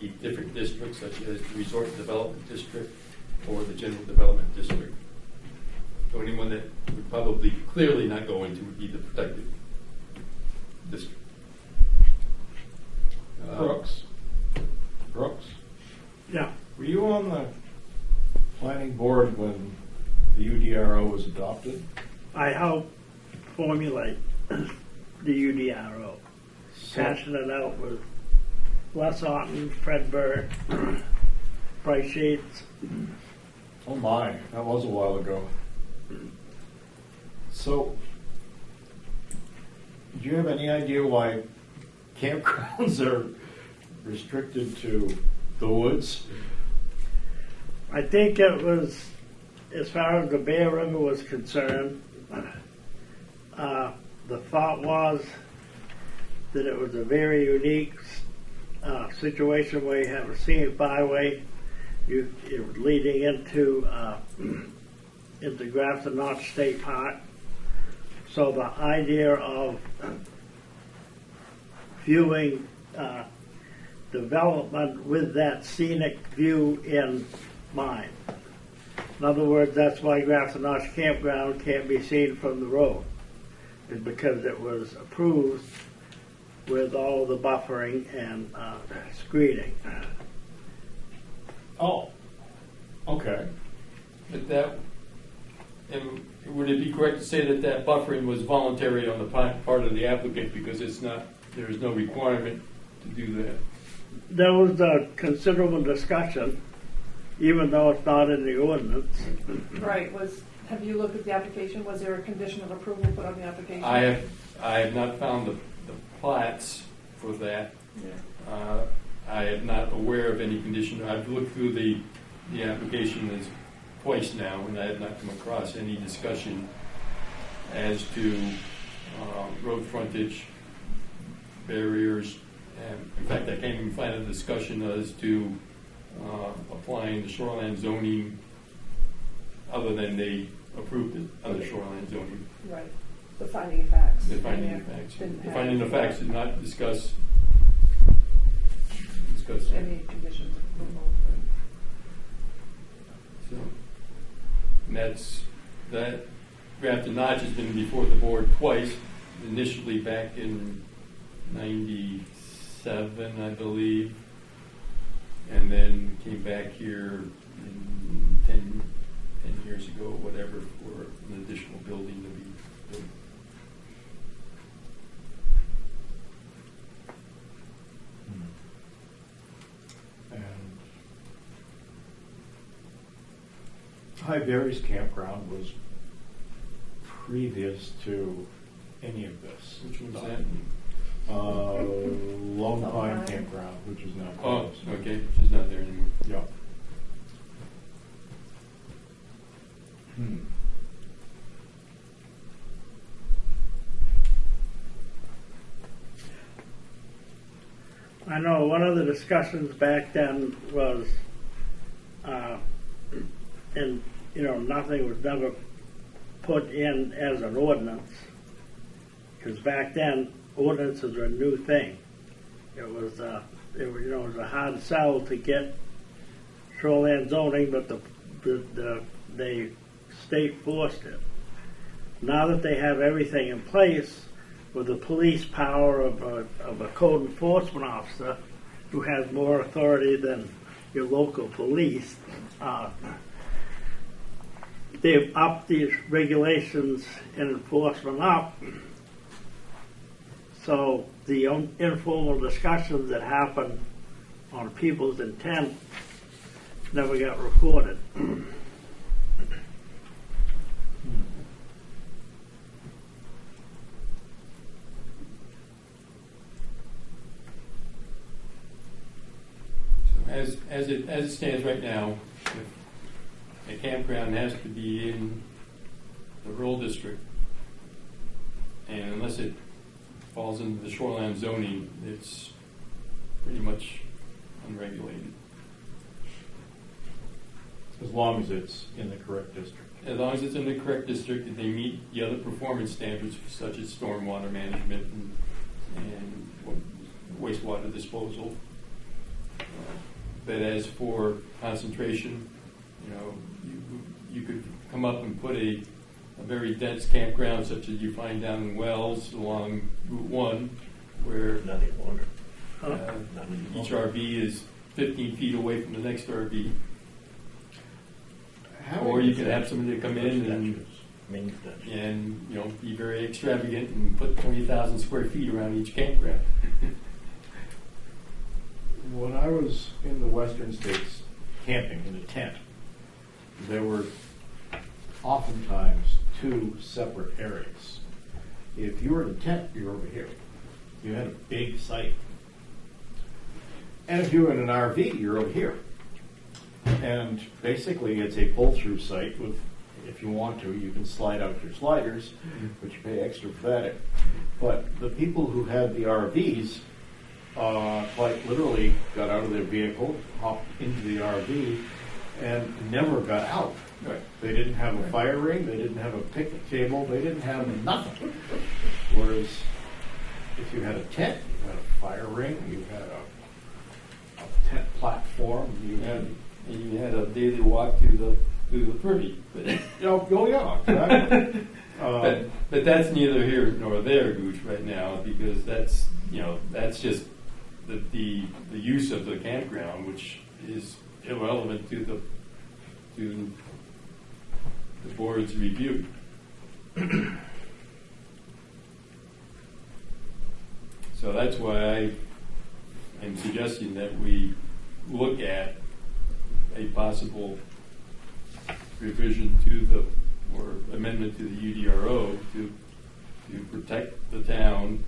a different districts such as the Resort Development District or the General Development District. The only one that would probably clearly not go into would be the protected district. Brooks, Yeah, were you on the planning board when the UDRO was adopted? I helped formulate the UDRO. Passing it out with Les Otten, Fred Burke, Bryce Sheets. Oh my, that was a while ago. So, do you have any idea why campgrounds are restricted to the woods? I think it was, as far as the Bear River was concerned, the thought was that it was a very unique situation where you have a scenic byway, you're leading into Grafton Notch State Park. So the idea of viewing development with that scenic view in mind. In other words, that's why Grafton Notch Campground can't be seen from the road, is because it was approved with all the buffering and screening. Oh, okay. But and would it be correct to say that buffering was voluntary on the part of the applicant because there is no requirement to do that? There was a considerable discussion, even though it's not in the ordinance. Right, have you looked at the application? Was there a condition of approval put on the application? I have not found the plats for that. Yeah. I am not aware of any condition. I've looked through the application twice now, and I have not come across any discussion as to road frontage barriers. And in fact, I can't even find a discussion as to applying the shoreline zoning, other than they approved it under shoreline zoning. Right. The finding of facts. The finding of facts. The finding of facts did not discuss any conditions of approval. So, and that Grafton Notch has been before the board twice, initially back in 97, I believe, and then came back here in 10 years ago, whatever, for an additional building to be built. And High Berries Campground was previous to any of this. Which one's that? Lone Pine Campground, which is now Oh, closed. okay, she's not there anymore. Yeah. I know one of the discussions back then was and, nothing was never put in as an ordinance. Because back then, ordinances were a new thing. It was a hard sell to get shoreline zoning, but the state forced it. Now that they have everything in place with the police power of a code enforcement officer who has more authority than your local police, they've upped these regulations and enforcement up. So the informal discussions that happen on people's intent never got recorded. As it stands right now, if a campground has to be in the rural district, and unless it falls into the shoreline zoning, it's pretty much unregulated. As long as it's in the correct district. As long as it's in the correct district and they meet the other performance standards such as stormwater management and wastewater disposal. But as for concentration, you could come up and put a very dense campground such as you find down in Wells along Route 1, where Not any longer. each RV is 15 feet away from the next RV. Or you can have somebody come in and be very extravagant and put 20,000 square feet around each campground. When I was in the western states camping in a tent, there were oftentimes two separate areas. If you were in a tent, you were over here. You had a big site. And if you were in an RV, you're over here. And basically it's a pull-through site with, if you want to, you can slide out your sliders, but you pay extra for that. But the people who had the RVs quite literally got out of their vehicle, hopped into the RV, and never got out. Right. They didn't have a fire ring, they didn't have a picnic table, they didn't have nothing. Whereas if you had a tent, you had a fire ring, you had a tent platform, you had a daily walk to the privy. oh yeah, exactly. But that's neither here nor there, Gooch, right now, because that's just the use of the campground, which is irrelevant to the board's review. So that's why I am suggesting that we look at a possible revision or amendment to the UDRO to protect the town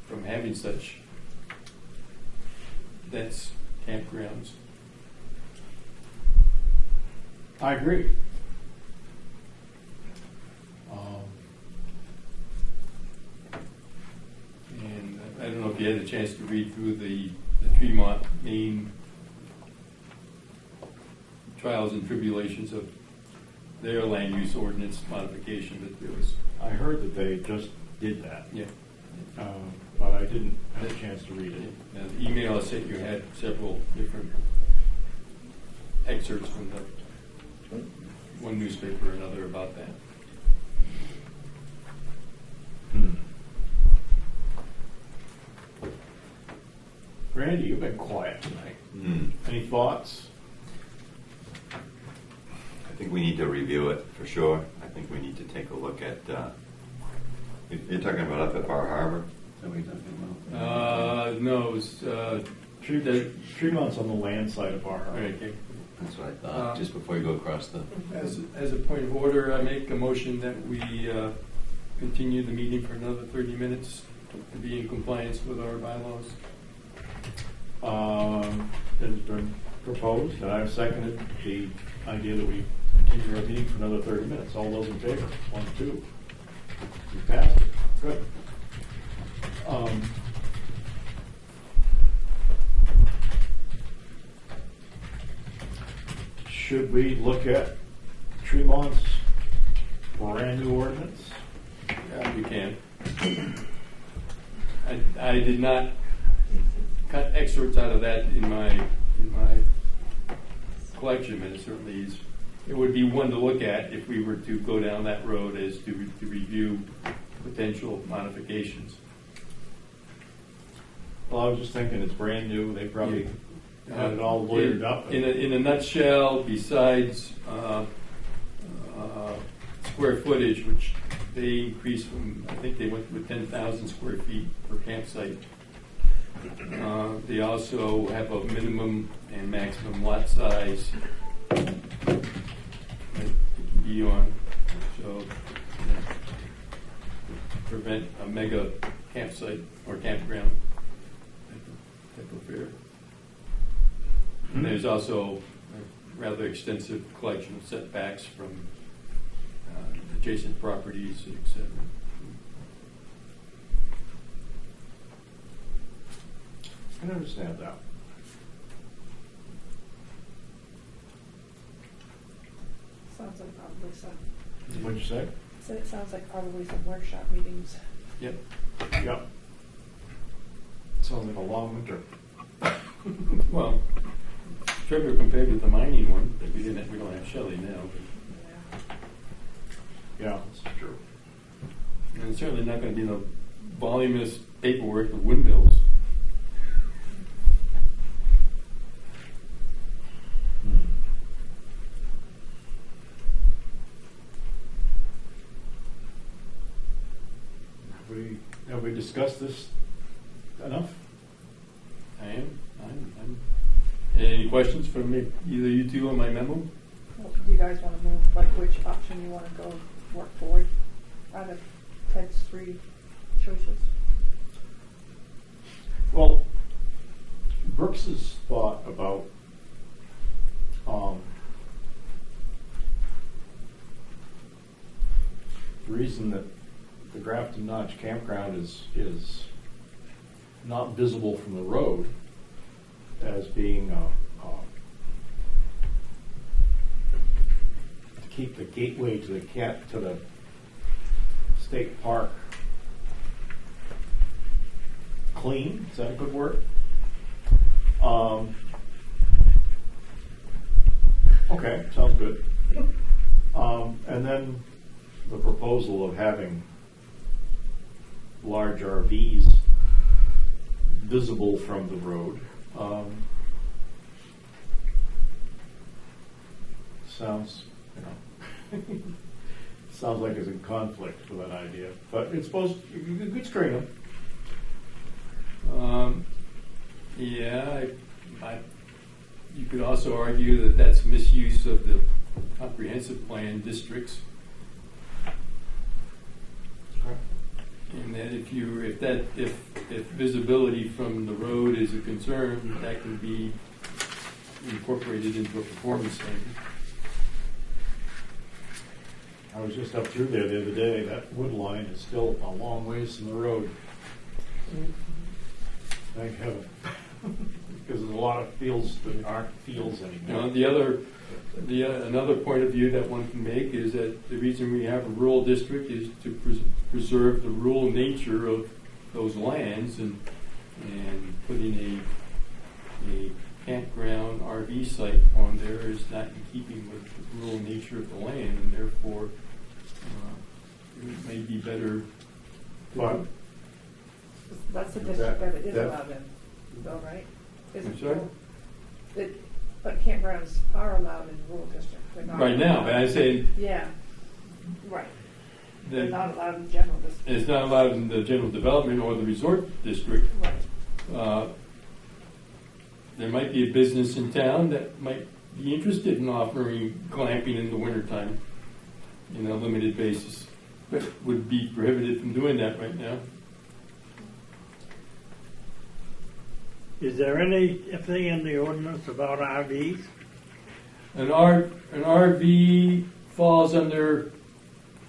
from having such dense campgrounds. I agree. And I don't know if you had a chance to read through the Tremont, Maine trials and tribulations of their land use ordinance modification, but there was... I heard that they just did that. Yeah. But I didn't have a chance to read it. Now, the email I sent you had several different excerpts from one newspaper or another about that. Randy, you've been quiet tonight. Any thoughts? I think we need to review it for sure. I think we need to take a look at. You're talking about up at Bar Harbor? Is that what you're talking about? No, it was Tremont's on the land side of our house. okay. That's what I thought. Just before you go across the. As a point of order, I make a motion that we continue the meeting for another 30 minutes to be in compliance with our bylaws. It has been proposed, and I've seconded the idea that we continue our meeting for another 30 minutes. All those in favor? 1, 2. We passed it. Good. Should we look at Tremont's brand new ordinance? Yeah, we can. I did not cut excerpts out of that in my collection, but it certainly is. It would be one to look at if we were to go down that road as to review potential modifications. Well, I was just thinking it's brand new. They probably had it all lawyered up. In a nutshell, besides square footage, which they increased from, I think they went with 10,000 square feet per campsite. They also have a minimum and maximum lot size that can be on, so prevent a mega campsite or campground type of affair. And there's also a rather extensive collection of setbacks from adjacent properties, etc. I can understand that. Sounds like probably some. What'd you say? So it sounds like probably some workshop meetings. Yep. Yep. Sounds like a long winter. Well, trivial compared with the mining one, but we don't have Shelley now. Yeah, that's true. And it's certainly not going to be no voluminous paperwork with windmills. Have we discussed this enough? I am. Any questions from either you two on my memo? Well, do you guys want to move, like, which option you want to go work forward out of Ted's three choices? Well, Brooks's thought about the reason that the Grafton Notch campground is not visible from the road as being to keep the gateway to the state park clean. Is that a good word? Okay, sounds good. And then the proposal of having large RVs visible from the road sounds, sounds like it's in conflict with that idea. But it's supposed you could screen them. Yeah, you could also argue that that's misuse of the comprehensive plan districts. And that if visibility from the road is a concern, that can be incorporated into a performance standard. I was just up through there the other day. That wood line is still a long ways from the road. Thank heaven. Because there's a lot of fields that aren't fields anymore. Another point of view that one can make is that the reason we have a rural district is to preserve the rural nature of those lands, and putting a campground RV site on there is not in keeping with the rural nature of the land, and therefore it may be better. But That's the district that it is allowed in, though, right? I'm sorry? But campgrounds are allowed in the rural district. They're not Right now, but I say yeah, right. They're that not allowed in the general district. it's not allowed in the general development or the resort district. Right. There might be a business in town that might be interested in offering glamping in the wintertime in a limited basis, but would be prohibited from doing that right now. Is there anything in the ordinance about RVs? An RV falls under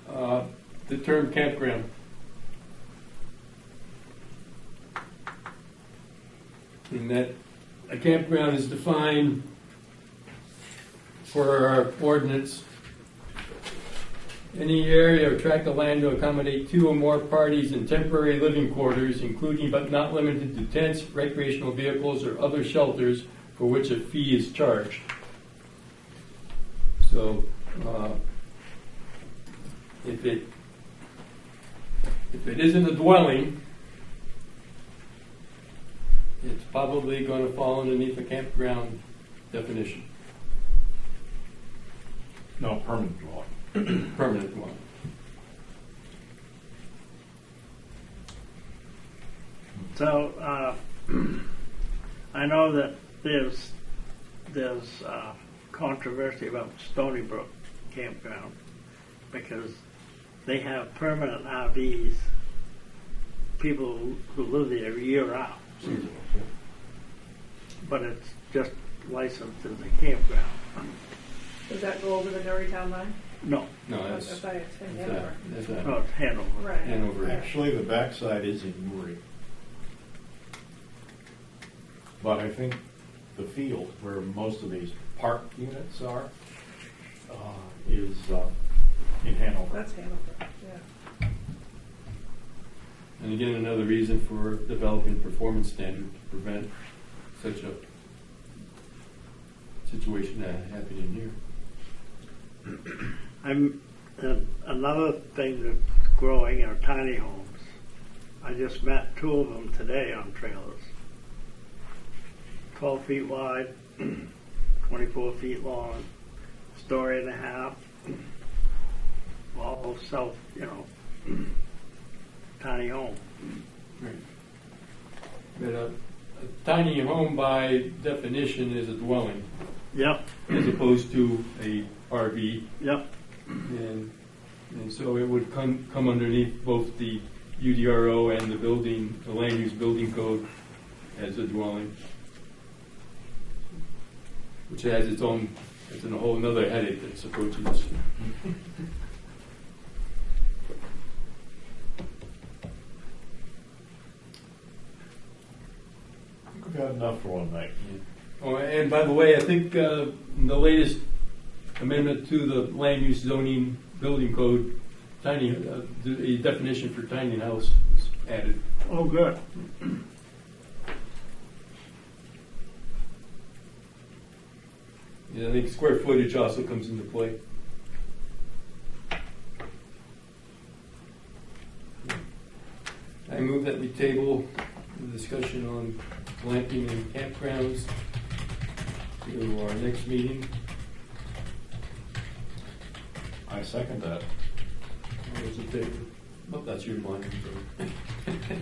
the term campground. In that a campground is defined for our ordinance Any area or tract of land to accommodate 2 or more parties in temporary living quarters, including but not limited to tents, recreational vehicles, or other shelters for which a fee is charged. So, if it isn't a dwelling, it's probably going to fall underneath the campground definition. No, permanent dwelling. Permanent dwelling. So, I know that there's controversy about Stony Brook campground because they have permanent RVs, people who live there year round. But it's just licensed as a campground. Does that go over the Newrytown line? No, No, I that's thought it's in Hanover. no, it's Hanover. Right. Hanover. Actually, the backside is in Newry. But I think the field where most of these park units are is in Hanover. That's Hanover, yeah. And again, another reason for developing performance standards to prevent such a situation happening here. Another thing that's growing are tiny homes. I just met 2 of them today on trailers. 12 feet wide, 24 feet long, story and a half, all self, tiny home. Right. But a tiny home by definition is a dwelling Yep, as opposed to a RV. yep. And so it would come underneath both the UDRO and the land use building code as a dwelling, which has it's a whole other headache that's approaching us. We've got enough for one night. Oh, and by the way, I think in the latest amendment to the land use zoning building code, a definition for tiny house is added. Oh, good. Yeah, I think square footage also comes into play. I move that we table the discussion on glamping and campgrounds to our next meeting. I second that. All those in favor? Oh, that's your line.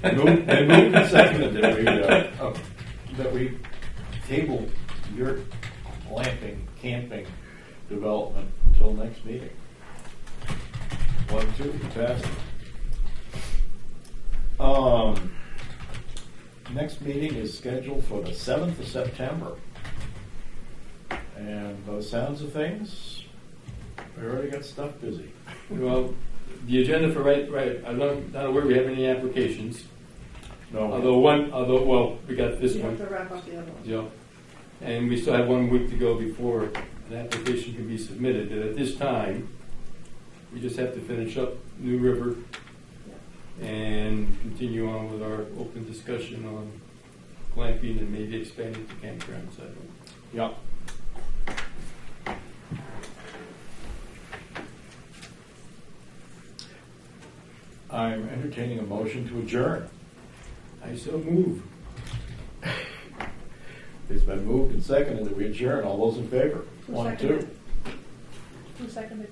And moved and seconded that we table your glamping, camping development until next meeting. 1, 2, fantastic. Next meeting is scheduled for the 7th of September. And by the sounds of things, we already got stuff busy. Well, the agenda for I'm not aware we have any applications. No. Although we got this You one. have to wrap up the other one. Yeah. And we still have 1 week to go before an application can be submitted. But at this time, we just have to finish up New River and continue on with our open discussion on glamping and maybe expanding to campgrounds. I don't. Yeah. I'm entertaining a motion to adjourn. I so move. It's been moved and seconded that we adjourn. All those in favor? Who 1, 2. seconded? Who seconded?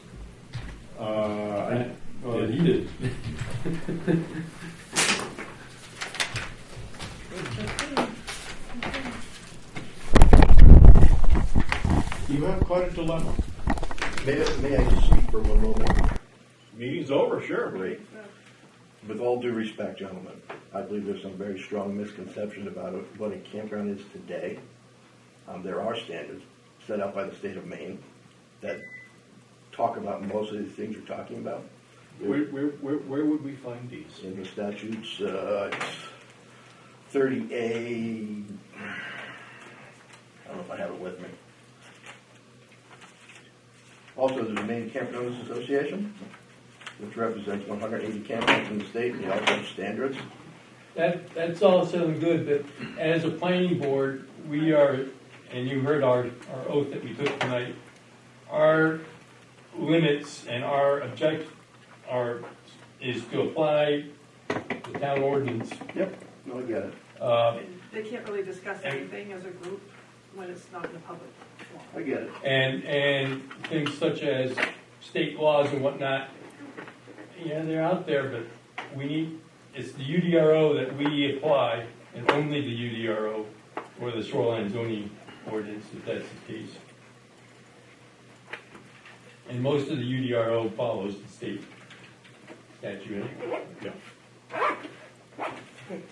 Well, he did. You have quite a dilemma. May I just speak for 1 moment? Meeting's over, sure. Great. With all due respect, gentlemen, I believe there's some very strong misconception about what a campground is today. There are standards set out by the state of Maine that talk about most of these things you're talking about. Where would we find these? In the statutes, 30A, I don't know if I have it with me. Also, there's a Maine Campgrounds Association, which represents 180 campgrounds in the state, and they also have standards. That's all said and good, but as a planning board, we are, and you heard our oath that we took tonight, our limits and our is to apply the town ordinance. Yep, no, I get it. They can't really discuss anything as a group when it's not in the public forum. I get it. And things such as state laws and whatnot, yeah, they're out there, but it's the UDRO that we apply, and only the UDRO, or the shoreline zoning ordinance, if that's the case. And most of the UDRO follows the state statute anyway. Yeah.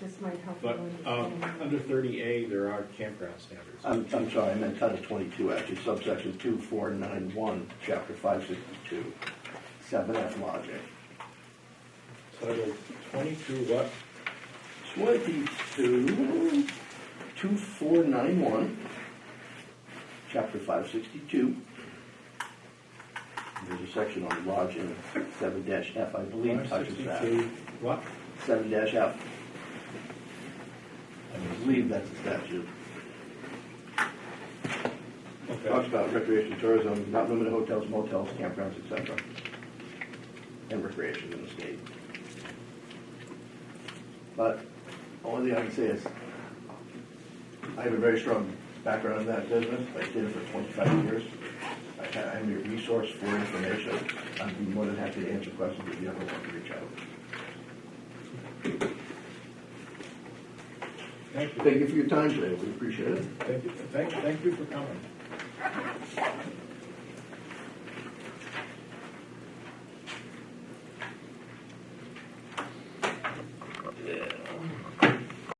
This might help. But under 30A, there are campground standards. I'm sorry, I meant Title 22, actually, subsection 2491, Chapter 562, 7F logic. Title 22 what? 22, 2491, Chapter 562. There's a section on lodging, 7-F, I believe, touches that. 562 what? 7-F. I believe that's the statute. Okay. Talks about recreation, tourism, not limited hotels, motels, campgrounds, etc. And recreation in the state. But the only thing I can say is I have a very strong background in that business. I did it for 25 years. I'm a resource for information. I'd be more than happy to answer questions if you ever want to reach out. Thank you. Thank you for your time today. We appreciate it. Thank you for coming.